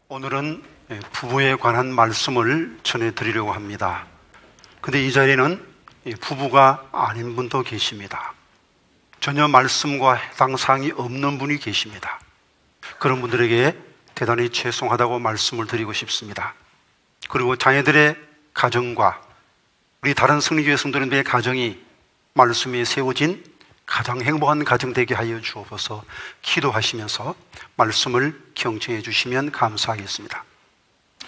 오늘은 부부에 관한 말씀을 전해드리려고 합니다. 근데 이 자리에는 부부가 아닌 분도 계십니다. 전혀 말씀과 해당 사항이 없는 분이 계십니다. 그런 분들에게 대단히 죄송하다고 말씀을 드리고 싶습니다. 그리고 자녀들의 가정과 우리 다른 성리교회 성도님들의 가정이 말씀에 세워진 가장 행복한 가정 되게 하여 주옵소서. 기도하시면서 말씀을 경청해 주시면 감사하겠습니다.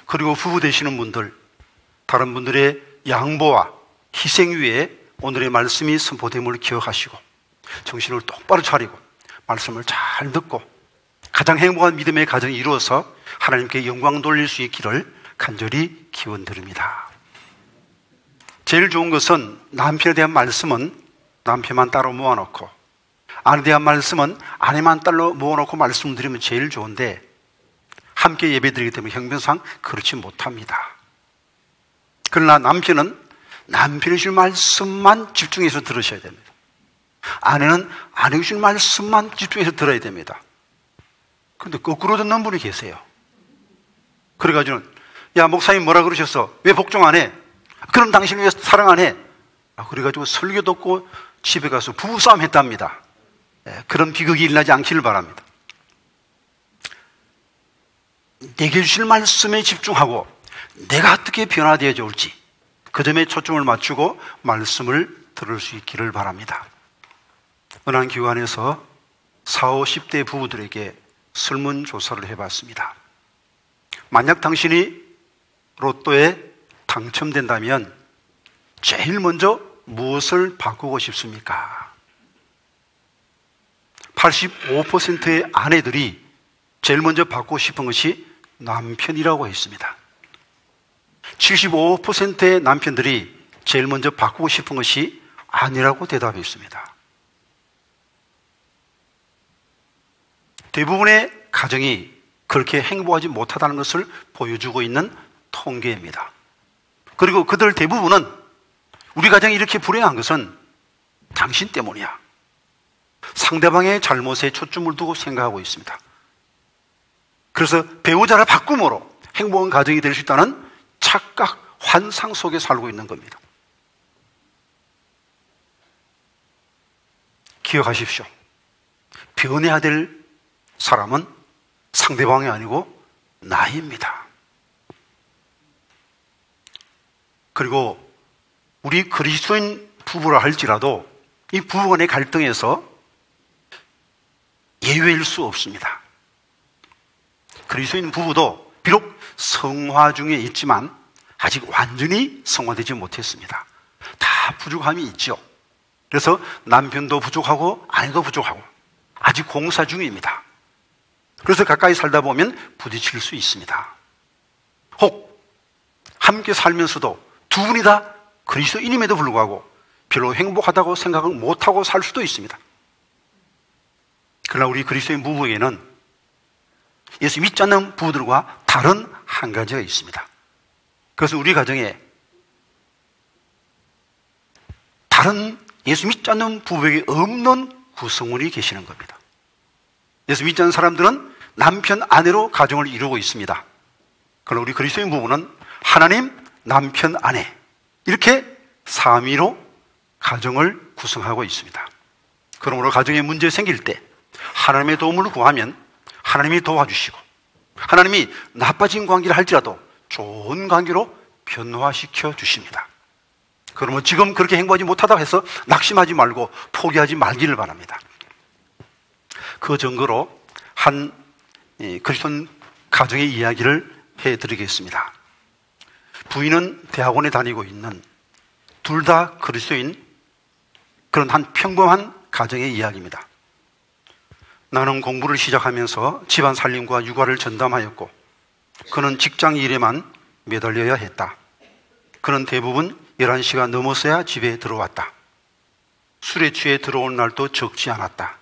그리고 부부 되시는 분들, 다른 분들의 양보와 희생 위에 오늘의 말씀이 선포됨을 기억하시고 정신을 똑바로 차리고 말씀을 잘 듣고 가장 행복한 믿음의 가정이 이루어서 하나님께 영광 돌릴 수 있기를 간절히 기원드립니다. 제일 좋은 것은 남편에 대한 말씀은 남편만 따로 모아놓고 아내에 대한 말씀은 아내만 따로 모아놓고 말씀을 드리면 제일 좋은데 함께 예배드리기 때문에 형편상 그렇지 못합니다. 그러나 남편은 남편이 주신 말씀만 집중해서 들으셔야 됩니다. 아내는 아내가 주신 말씀만 집중해서 들어야 됩니다. 그런데 거꾸로 듣는 분이 계세요. 그래가지고는 야 목사님 뭐라 그러셨어? 왜 복종 안 해? 그럼 당신을 왜 사랑 안 해? 그래가지고 설교 듣고 집에 가서 부부싸움 했답니다. 그런 비극이 일어나지 않기를 바랍니다. 내게 주실 말씀에 집중하고 내가 어떻게 변화되어 좋을지 그 점에 초점을 맞추고 말씀을 들을 수 있기를 바랍니다. 은한기관에서 40, 50대 부부들에게 설문조사를 해봤습니다. 만약 당신이 로또에 당첨된다면 제일 먼저 무엇을 바꾸고 싶습니까? 85%의 아내들이 제일 먼저 바꾸고 싶은 것이 남편이라고 했습니다. 75%의 남편들이 제일 먼저 바꾸고 싶은 것이 아니라고 대답했습니다. 대부분의 가정이 그렇게 행복하지 못하다는 것을 보여주고 있는 통계입니다. 그리고 그들 대부분은 우리 가정이 이렇게 불행한 것은 당신 때문이야. 상대방의 잘못에 초점을 두고 생각하고 있습니다. 그래서 배우자를 바꿈으로 행복한 가정이 될 수 있다는 착각, 환상 속에 살고 있는 겁니다. 기억하십시오. 변해야 될 사람은 상대방이 아니고 나입니다. 그리고 우리 그리스도인 부부라 할지라도 이 부부간의 갈등에서 예외일 수 없습니다. 그리스도인 부부도 비록 성화 중에 있지만 아직 완전히 성화되지 못했습니다. 다 부족함이 있죠. 그래서 남편도 부족하고 아내도 부족하고 아직 공사 중입니다. 그래서 가까이 살다 보면 부딪힐 수 있습니다. 혹 함께 살면서도 두 분이 다 그리스도인임에도 불구하고 별로 행복하다고 생각을 못하고 살 수도 있습니다. 그러나 우리 그리스도인 부부에게는 예수 믿지 않는 부부들과 다른 한 가지가 있습니다. 그것은 우리 가정에 다른 예수 믿지 않는 부부에게 없는 구성원이 계시는 겁니다. 예수 믿지 않는 사람들은 남편, 아내로 가정을 이루고 있습니다. 그러나 우리 그리스도인 부부는 하나님, 남편, 아내 이렇게 삼위로 가정을 구성하고 있습니다. 그러므로 가정에 문제 생길 때 하나님의 도움을 구하면 하나님이 도와주시고 하나님이 나빠진 관계를 할지라도 좋은 관계로 변화시켜 주십니다. 그러면 지금 그렇게 행복하지 못하다고 해서 낙심하지 말고 포기하지 말기를 바랍니다. 그 증거로 한 그리스도인 가정의 이야기를 해드리겠습니다. 부인은 대학원에 다니고 있는 둘 다 그리스도인 그런 한 평범한 가정의 이야기입니다. 나는 공부를 시작하면서 집안 살림과 육아를 전담하였고 그는 직장 일에만 매달려야 했다. 그는 대부분 11시가 넘어서야 집에 들어왔다. 술에 취해 들어온 날도 적지 않았다.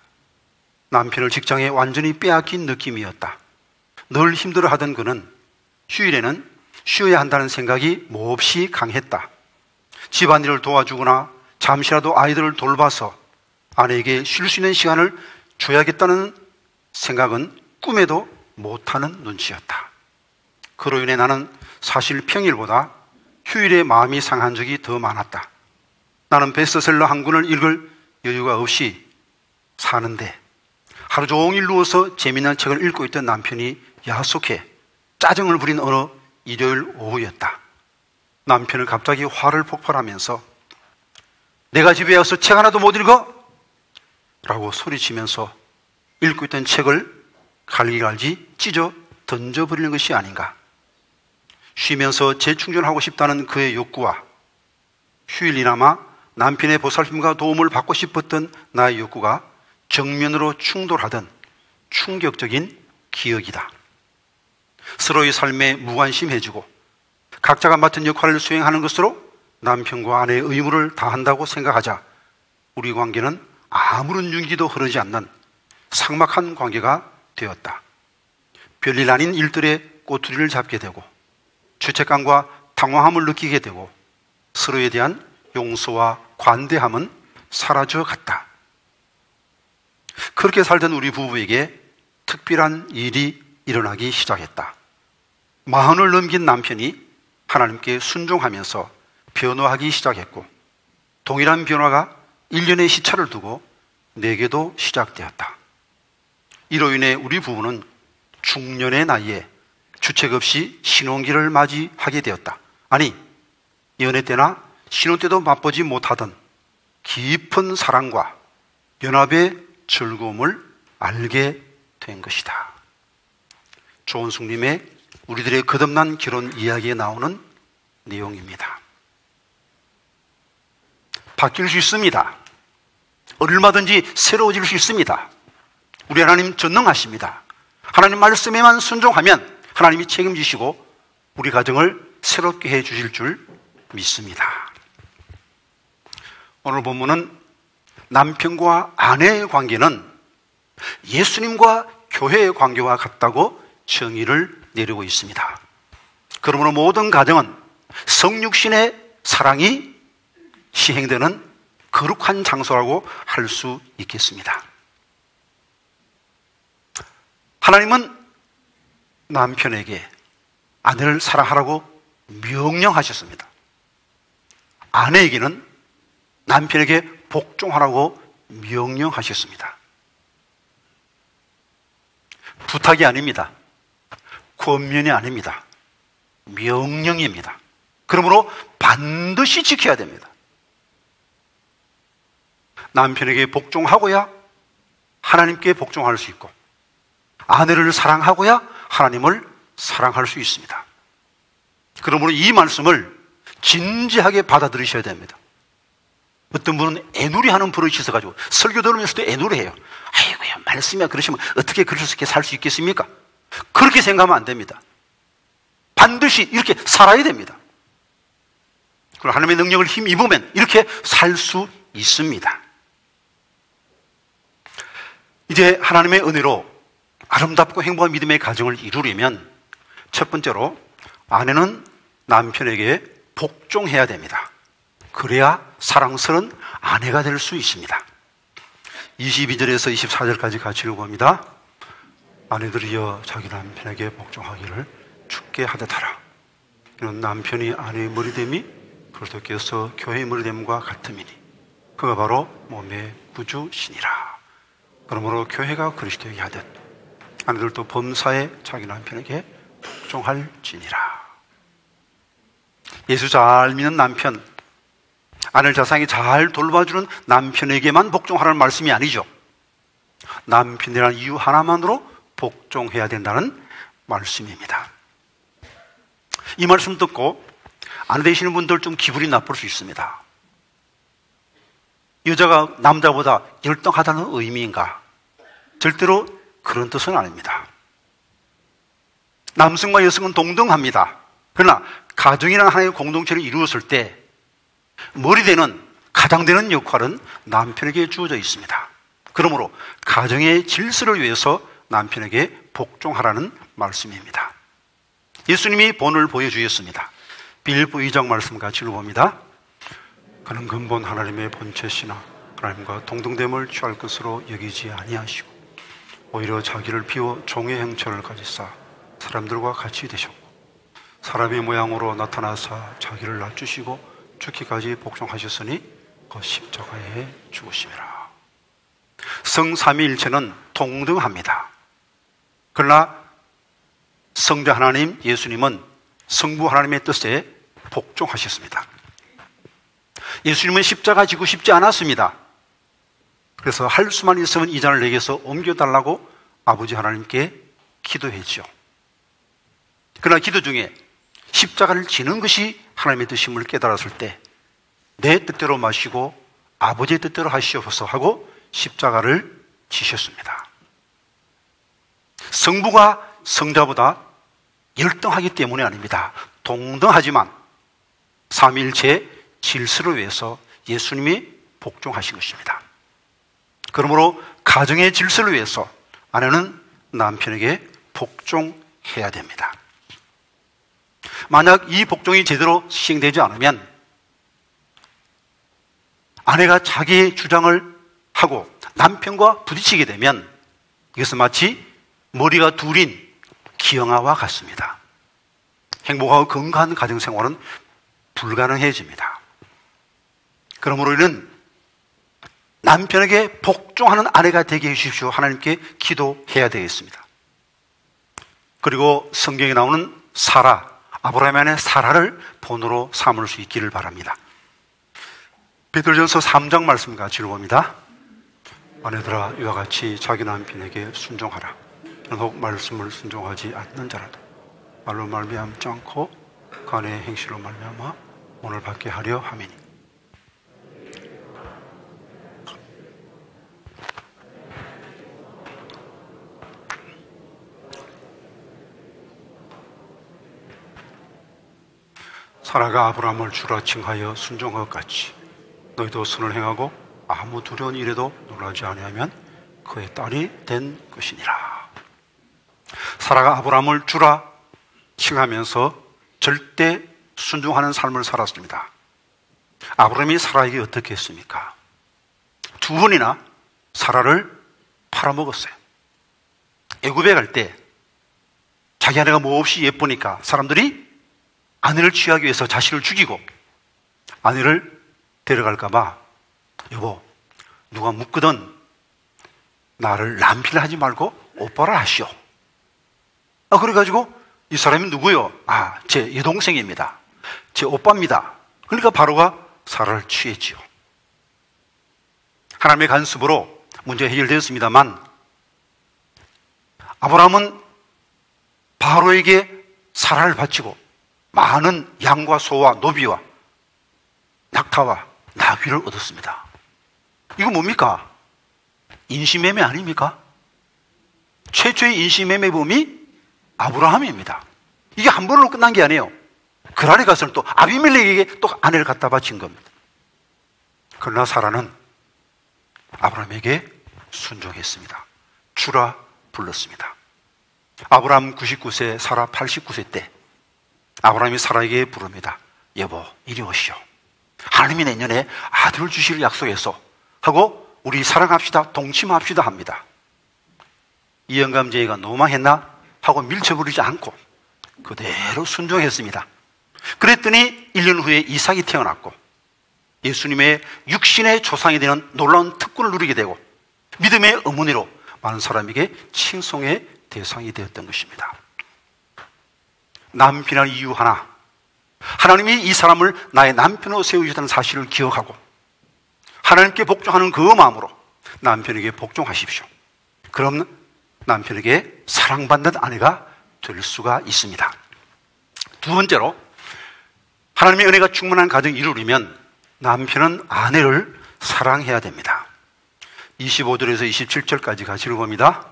남편을 직장에 완전히 빼앗긴 느낌이었다. 늘 힘들어하던 그는 휴일에는 쉬어야 한다는 생각이 몹시 강했다. 집안일을 도와주거나 잠시라도 아이들을 돌봐서 아내에게 쉴 수 있는 시간을 줘야겠다는 생각은 꿈에도 못하는 눈치였다. 그로 인해 나는 사실 평일보다 휴일에 마음이 상한 적이 더 많았다. 나는 베스트셀러 한 권을 읽을 여유가 없이 사는데 하루 종일 누워서 재미난 책을 읽고 있던 남편이 야속해 짜증을 부린 어느 일요일 오후였다. 남편은 갑자기 화를 폭발하면서 내가 집에 와서 책 하나도 못 읽어? 라고 소리치면서 읽고 있던 책을 갈기갈기 찢어 던져버리는 것이 아닌가. 쉬면서 재충전하고 싶다는 그의 욕구와 휴일이나마 남편의 보살핌과 도움을 받고 싶었던 나의 욕구가 정면으로 충돌하던 충격적인 기억이다. 서로의 삶에 무관심해지고 각자가 맡은 역할을 수행하는 것으로 남편과 아내의 의무를 다한다고 생각하자 우리 관계는 아무런 윤기도 흐르지 않는 삭막한 관계가 되었다. 별일 아닌 일들에 꼬투리를 잡게 되고 죄책감과 당황함을 느끼게 되고 서로에 대한 용서와 관대함은 사라져 갔다. 그렇게 살던 우리 부부에게 특별한 일이 일어나기 시작했다. 40을 넘긴 남편이 하나님께 순종하면서 변화하기 시작했고 동일한 변화가 1년의 시차를 두고 내게도 시작되었다. 이로 인해 우리 부부는 중년의 나이에 주책 없이 신혼기를 맞이하게 되었다. 아니, 연애 때나 신혼 때도 맛보지 못하던 깊은 사랑과 연합의 즐거움을 알게 된 것이다. 조은숙님의 우리들의 거듭난 결혼 이야기에 나오는 내용입니다. 바뀔 수 있습니다. 얼마든지 새로워질 수 있습니다. 우리 하나님 전능하십니다. 하나님 말씀에만 순종하면 하나님이 책임지시고 우리 가정을 새롭게 해 주실 줄 믿습니다. 오늘 본문은 남편과 아내의 관계는 예수님과 교회의 관계와 같다고 정의를 내리고 있습니다. 그러므로 모든 가정은 성육신의 사랑이 시행되는 거룩한 장소라고 할 수 있겠습니다. 하나님은 남편에게 아내를 사랑하라고 명령하셨습니다. 아내에게는 남편에게 복종하라고 명령하셨습니다. 부탁이 아닙니다. 권면이 아닙니다. 명령입니다. 그러므로 반드시 지켜야 됩니다. 남편에게 복종하고야 하나님께 복종할 수 있고 아내를 사랑하고야 하나님을 사랑할 수 있습니다. 그러므로 이 말씀을 진지하게 받아들이셔야 됩니다. 어떤 분은 애누리하는 버릇이 있어가지고 설교 들으면서도 애누리해요. 아이고야, 말씀이야 그러시면 어떻게 그렇게 살 수 있겠습니까? 그렇게 생각하면 안 됩니다. 반드시 이렇게 살아야 됩니다. 그리고 하나님의 능력을 힘입으면 이렇게 살 수 있습니다. 이제 하나님의 은혜로 아름답고 행복한 믿음의 가정을 이루려면 첫 번째로 아내는 남편에게 복종해야 됩니다. 그래야 사랑스러운 아내가 될 수 있습니다. 22절에서 24절까지 같이 읽어봅니다. 아내들이여 자기 남편에게 복종하기를 주께 하듯하라. 이는 남편이 아내의 머리됨이 그리스도께서 교회의 머리됨과 같음이니 그가 바로 몸의 구주시니라. 그러므로 교회가 그리스도에게 하듯 아내들도 범사에 자기 남편에게 복종할지니라. 예수 잘 믿는 남편, 아내를 자상히 잘 돌봐주는 남편에게만 복종하라는 말씀이 아니죠. 남편이라는 이유 하나만으로 복종해야 된다는 말씀입니다. 이 말씀 듣고 아내 되시는 분들 좀 기분이 나쁠 수 있습니다. 여자가 남자보다 열등하다는 의미인가? 절대로 그런 뜻은 아닙니다. 남성과 여성은 동등합니다. 그러나 가정이라는 하나의 공동체를 이루었을 때 머리되는, 가장되는 역할은 남편에게 주어져 있습니다. 그러므로 가정의 질서를 위해서 남편에게 복종하라는 말씀입니다. 예수님이 본을 보여주셨습니다. 빌립보 2장 말씀 같이 읽어봅니다. 그는 근본 하나님의 본체시나 하나님과 동등됨을 취할 것으로 여기지 아니하시고 오히려 자기를 비워 종의 형체를 가지사 사람들과 같이 되셨고 사람의 모양으로 나타나사 자기를 낮추시고 죽기까지 복종하셨으니 그 십자가에 죽으심이라. 성삼위일체는 동등합니다. 그러나 성자 하나님 예수님은 성부 하나님의 뜻에 복종하셨습니다. 예수님은 십자가 지고 싶지 않았습니다. 그래서 할 수만 있으면 이 잔을 내게서 옮겨달라고 아버지 하나님께 기도했죠. 그러나 기도 중에 십자가를 지는 것이 하나님의 뜻임을 깨달았을 때 내 뜻대로 마시고 아버지의 뜻대로 하시옵소서 하고 십자가를 지셨습니다. 성부가 성자보다 열등하기 때문이 아닙니다. 동등하지만 삼위일체의 질서를 위해서 예수님이 복종하신 것입니다. 그러므로 가정의 질서를 위해서 아내는 남편에게 복종해야 됩니다. 만약 이 복종이 제대로 시행되지 않으면 아내가 자기의 주장을 하고 남편과 부딪히게 되면 이것은 마치 머리가 둘인 기형아와 같습니다. 행복하고 건강한 가정생활은 불가능해집니다. 그러므로 이는 남편에게 복종하는 아내가 되게 해주십시오. 하나님께 기도해야 되겠습니다. 그리고 성경에 나오는 사라, 아브라함의 아내 사라를 본으로 삼을 수 있기를 바랍니다. 베드로전서 3장 말씀 같이 읽어봅니다. 아내들아 이와 같이 자기 남편에게 순종하라. 혹 말씀을 순종하지 않는 자라도 말로 말미암지 않고 그 아내의 행실로 말미암아 오늘 받게 하려 함이니. 사라가 아브라함을 주라 칭하여 순종한 것 같이 너희도 선을 행하고 아무 두려운 일에도 놀라지 아니하면 그의 딸이 된 것이니라. 사라가 아브라함을 주라 칭하면서 절대 순종하는 삶을 살았습니다. 아브라함이 사라에게 어떻게 했습니까? 두 번이나 사라를 팔아먹었어요. 애굽에 갈 때 자기 아내가 몹시 예쁘니까 사람들이 아내를 취하기 위해서 자신을 죽이고 아내를 데려갈까봐 여보 누가 묻거든 나를 남편을 하지 말고 오빠라 하시오. 그래가지고 이 사람이 누구요? 제 여동생입니다. 제 오빠입니다. 그러니까 바로가 사라를 취했지요. 하나님의 간섭으로 문제가 해결되었습니다만 아브라함은 바로에게 사라를 바치고 많은 양과 소와 노비와 낙타와 나귀를 얻었습니다. 이거 뭡니까? 인신매매 아닙니까? 최초의 인신매매범이 아브라함입니다. 이게 한 번으로 끝난 게 아니에요. 그란에 가서는 또 아비멜렉에게 또 아내를 갖다 바친 겁니다. 그러나 사라는 아브라함에게 순종했습니다. 주라 불렀습니다. 아브라함 99세, 사라 89세 때 아브라함이 사라에게 부릅니다. 여보 이리 오시오. 하나님이 내년에 아들을 주실 약속해서 하고 우리 사랑합시다 동침합시다 합니다. 이 영감쟁이가 너무 망했나 하고 밀쳐버리지 않고 그대로 순종했습니다. 그랬더니 1년 후에 이삭이 태어났고 예수님의 육신의 조상이 되는 놀라운 특권을 누리게 되고 믿음의 어머니로 많은 사람에게 칭송의 대상이 되었던 것입니다. 남편할 이유 하나, 하나님이 이 사람을 나의 남편으로 세우셨다는 사실을 기억하고 하나님께 복종하는 그 마음으로 남편에게 복종하십시오. 그럼 남편에게 사랑받는 아내가 될 수가 있습니다. 두 번째로 하나님의 은혜가 충만한 가정을 이루려면 남편은 아내를 사랑해야 됩니다. 25절에서 27절까지 같이 읽어봅니다.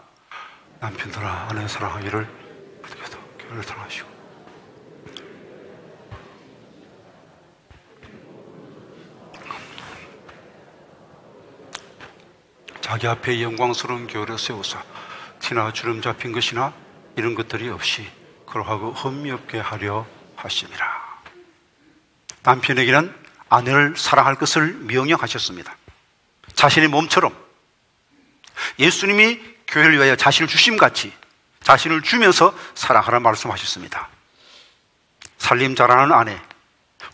남편들아 아내 사랑하기를 교회를 사랑하시고 자기 앞에 영광스러운 교회를 세우사 티나 주름 잡힌 것이나 이런 것들이 없이 그러하고 흠이 없게 하려 하심이라. 남편에게는 아내를 사랑할 것을 명령하셨습니다. 자신의 몸처럼 예수님이 교회를 위하여 자신을 주심같이 자신을 주면서 사랑하라는 말씀하셨습니다. 살림 잘하는 아내,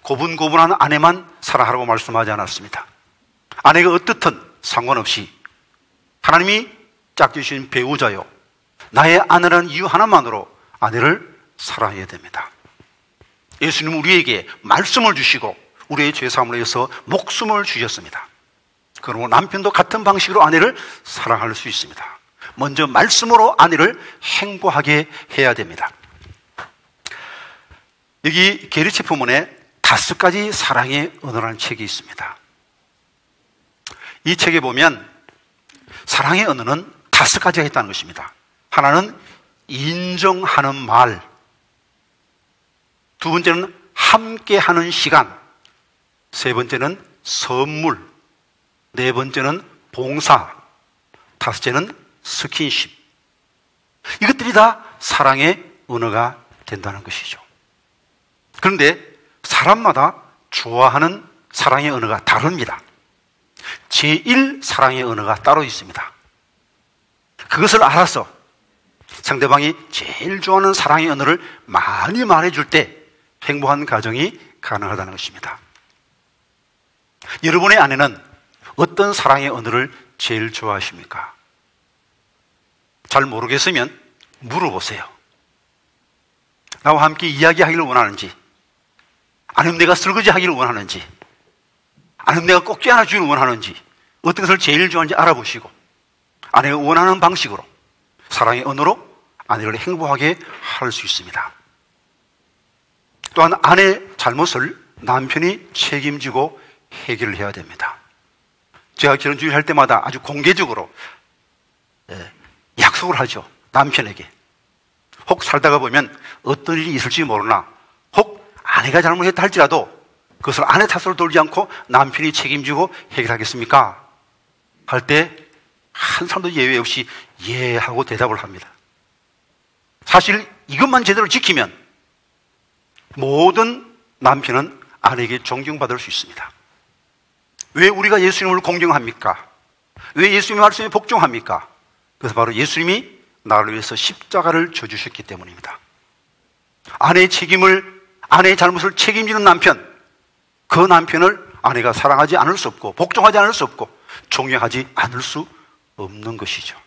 고분고분한 아내만 사랑하라고 말씀하지 않았습니다. 아내가 어떻든 상관없이 하나님이 짝지으신 배우자요, 나의 아내라는 이유 하나만으로 아내를 사랑해야 됩니다. 예수님은 우리에게 말씀을 주시고 우리의 죄사함을 위해서 목숨을 주셨습니다. 그러므로 남편도 같은 방식으로 아내를 사랑할 수 있습니다. 먼저 말씀으로 아내를 행복하게 해야 됩니다. 여기 게르체 포문에 5가지 사랑의 언어라는 책이 있습니다. 이 책에 보면 사랑의 언어는 5가지가 있다는 것입니다. 하나는 인정하는 말, 두 번째는 함께하는 시간, 세 번째는 선물, 네 번째는 봉사, 다섯째는 스킨십. 이것들이 다 사랑의 언어가 된다는 것이죠. 그런데 사람마다 좋아하는 사랑의 언어가 다릅니다. 제1 사랑의 언어가 따로 있습니다. 그것을 알아서 상대방이 제일 좋아하는 사랑의 언어를 많이 말해줄 때 행복한 가정이 가능하다는 것입니다. 여러분의 아내는 어떤 사랑의 언어를 제일 좋아하십니까? 잘 모르겠으면 물어보세요. 나와 함께 이야기하기를 원하는지, 아니면 내가 설거지 하기를 원하는지, 아니면 내가 꼭 껴안아주기를 원하는지, 어떤 것을 제일 좋아하는지 알아보시고 아내가 원하는 방식으로 사랑의 언어로 아내를 행복하게 할 수 있습니다. 또한 아내의 잘못을 남편이 책임지고 해결을 해야 됩니다. 제가 결혼 주의를 할 때마다 아주 공개적으로 약속을 하죠. 남편에게. 혹 살다가 보면 어떤 일이 있을지 모르나, 혹 아내가 잘못했다 할지라도 그것을 아내 탓으로 돌지 않고 남편이 책임지고 해결하겠습니까? 할 때 한 사람도 예외 없이 예 하고 대답을 합니다. 사실 이것만 제대로 지키면 모든 남편은 아내에게 존경받을 수 있습니다. 왜 우리가 예수님을 공경합니까? 왜 예수님의 말씀에 복종합니까? 그래서 바로 예수님이 나를 위해서 십자가를 져주셨기 때문입니다. 아내의 잘못을 책임지는 남편, 그 남편을 아내가 사랑하지 않을 수 없고 복종하지 않을 수 없고 존경하지 않을 수 없는 것이죠.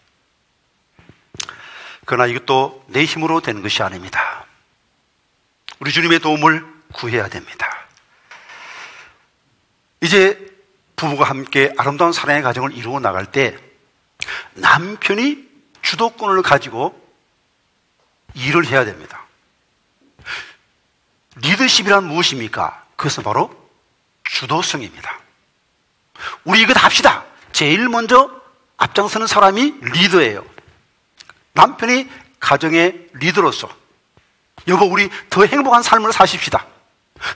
그러나 이것도 내 힘으로 되는 것이 아닙니다. 우리 주님의 도움을 구해야 됩니다. 이제 부부가 함께 아름다운 사랑의 가정을 이루어 나갈 때 남편이 주도권을 가지고 일을 해야 됩니다. 리더십이란 무엇입니까? 그것은 바로 주도성입니다. 우리 이거 다 합시다. 제일 먼저 앞장서는 사람이 리더예요. 남편이 가정의 리더로서 여보 우리 더 행복한 삶을 사십시다.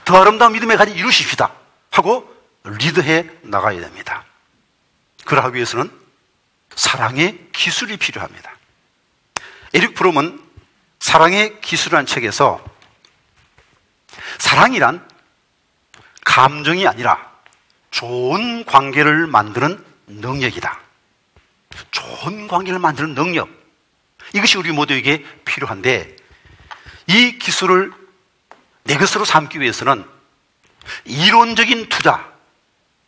더 아름다운 믿음의 가지 이루십시다 하고 리더해 나가야 됩니다. 그러하기 위해서는 사랑의 기술이 필요합니다. 에릭 프롬은 사랑의 기술이라는 책에서 사랑이란 감정이 아니라 좋은 관계를 만드는 능력이다. 좋은 관계를 만드는 능력, 이것이 우리 모두에게 필요한데 이 기술을 내 것으로 삼기 위해서는 이론적인 투자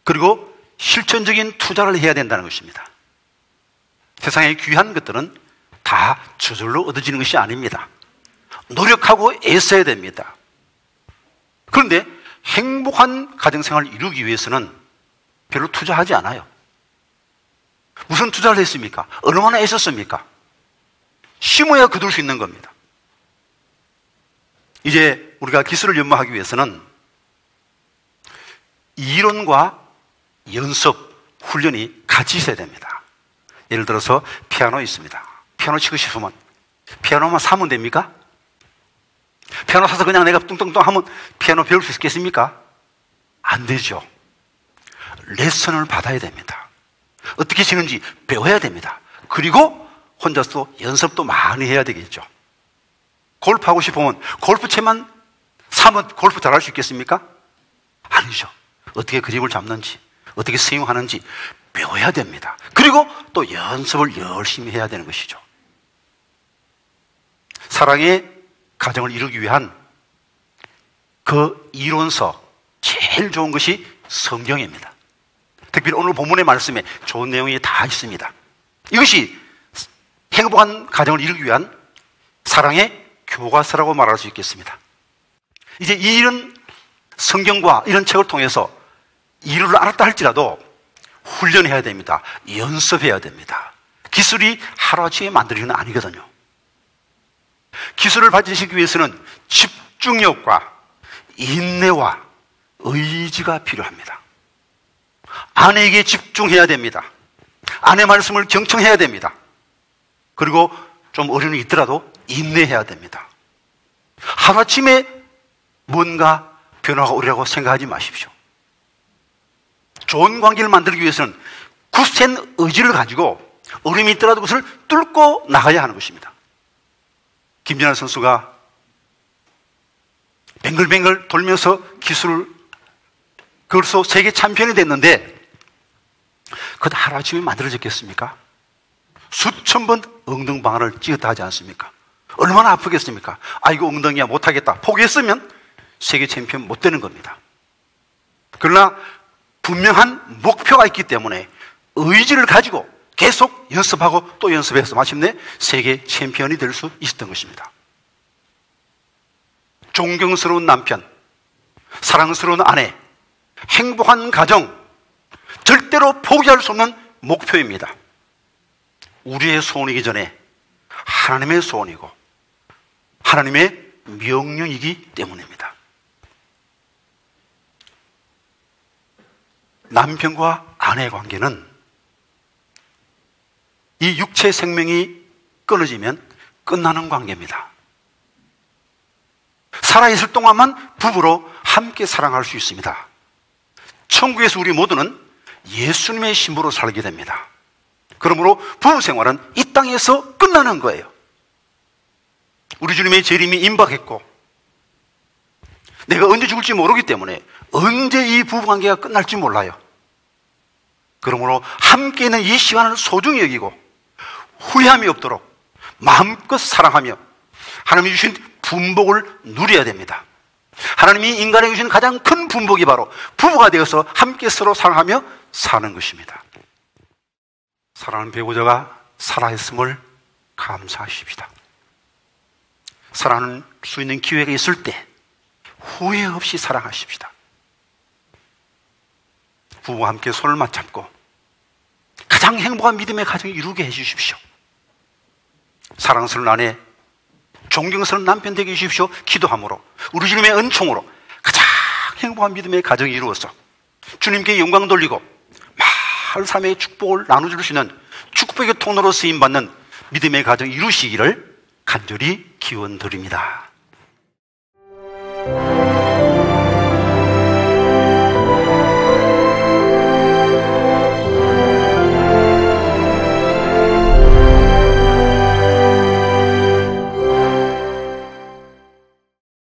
그리고 실천적인 투자를 해야 된다는 것입니다. 세상의 귀한 것들은 다 저절로 얻어지는 것이 아닙니다. 노력하고 애써야 됩니다. 그런데 행복한 가정생활을 이루기 위해서는 별로 투자하지 않아요. 무슨 투자를 했습니까? 얼마나 애썼습니까? 심어야 거둘 수 있는 겁니다. 이제 우리가 기술을 연마하기 위해서는 이론과 연습, 훈련이 같이 있어야 됩니다. 예를 들어서 피아노 있습니다. 피아노 치고 싶으면 피아노만 사면 됩니까? 피아노 사서 그냥 내가 뚱뚱뚱 하면 피아노 배울 수 있겠습니까? 안 되죠. 레슨을 받아야 됩니다. 어떻게 치는지 배워야 됩니다. 그리고 혼자서 연습도 많이 해야 되겠죠. 골프하고 싶으면 골프채만 사면 골프 잘할 수 있겠습니까? 아니죠. 어떻게 그립을 잡는지, 어떻게 스윙하는지 배워야 됩니다. 그리고 또 연습을 열심히 해야 되는 것이죠. 사랑의 가정을 이루기 위한 그 이론서, 제일 좋은 것이 성경입니다. 특별히 오늘 본문의 말씀에 좋은 내용이 다 있습니다. 이것이 행복한 가정을 이루기 위한 사랑의 교과서라고 말할 수 있겠습니다. 이제 이런 성경과 이런 책을 통해서 이론을 알았다 할지라도 훈련해야 됩니다. 연습해야 됩니다. 기술이 하루아침에 만들어지는 건 아니거든요. 기술을 발전시키기 위해서는 집중력과 인내와 의지가 필요합니다. 아내에게 집중해야 됩니다. 아내 말씀을 경청해야 됩니다. 그리고 좀 어려움이 있더라도 인내해야 됩니다. 하루아침에 뭔가 변화가 오리라고 생각하지 마십시오. 좋은 관계를 만들기 위해서는 굳센 의지를 가지고 어려움이 있더라도 그것을 뚫고 나가야 하는 것입니다. 김연아 선수가 뱅글뱅글 돌면서 기술을 그래서 세계 챔피언이 됐는데 그것도 하루아침에 만들어졌겠습니까? 수천 번 엉덩방아를 찍었다 하지 않습니까? 얼마나 아프겠습니까? 이거 엉덩이야 못하겠다 포기했으면 세계 챔피언 못 되는 겁니다. 그러나 분명한 목표가 있기 때문에 의지를 가지고 계속 연습하고 또 연습해서 마침내 세계 챔피언이 될 수 있었던 것입니다. 존경스러운 남편, 사랑스러운 아내, 행복한 가정, 절대로 포기할 수 없는 목표입니다. 우리의 소원이기 전에 하나님의 소원이고 하나님의 명령이기 때문입니다. 남편과 아내의 관계는 이 육체 생명이 끊어지면 끝나는 관계입니다. 살아있을 동안만 부부로 함께 사랑할 수 있습니다. 천국에서 우리 모두는 예수님의 신부로 살게 됩니다. 그러므로 부부 생활은 이 땅에서 끝나는 거예요. 우리 주님의 재림이 임박했고 내가 언제 죽을지 모르기 때문에 언제 이 부부관계가 끝날지 몰라요. 그러므로 함께 있는 이 시간을 소중히 여기고 후회함이 없도록 마음껏 사랑하며 하나님이 주신 분복을 누려야 됩니다. 하나님이 인간에게 주신 가장 큰 분복이 바로 부부가 되어서 함께 서로 사랑하며 사는 것입니다. 사랑하는 배우자가 살아있음을 감사하십시다. 사랑할 수 있는 기회가 있을 때 후회 없이 사랑하십시다. 부부와 함께 손을 맞잡고 가장 행복한 믿음의 가정을 이루게 해주십시오. 사랑스러운 아내, 존경스러운 남편 되게 해주십시오. 기도함으로 우리 주님의 은총으로 가장 행복한 믿음의 가정이 이루어서 주님께 영광 돌리고 마을 삶의 축복을 나눠줄 수 있는 축복의 통로로 쓰임받는 믿음의 가정 이루시기를 간절히 기원드립니다.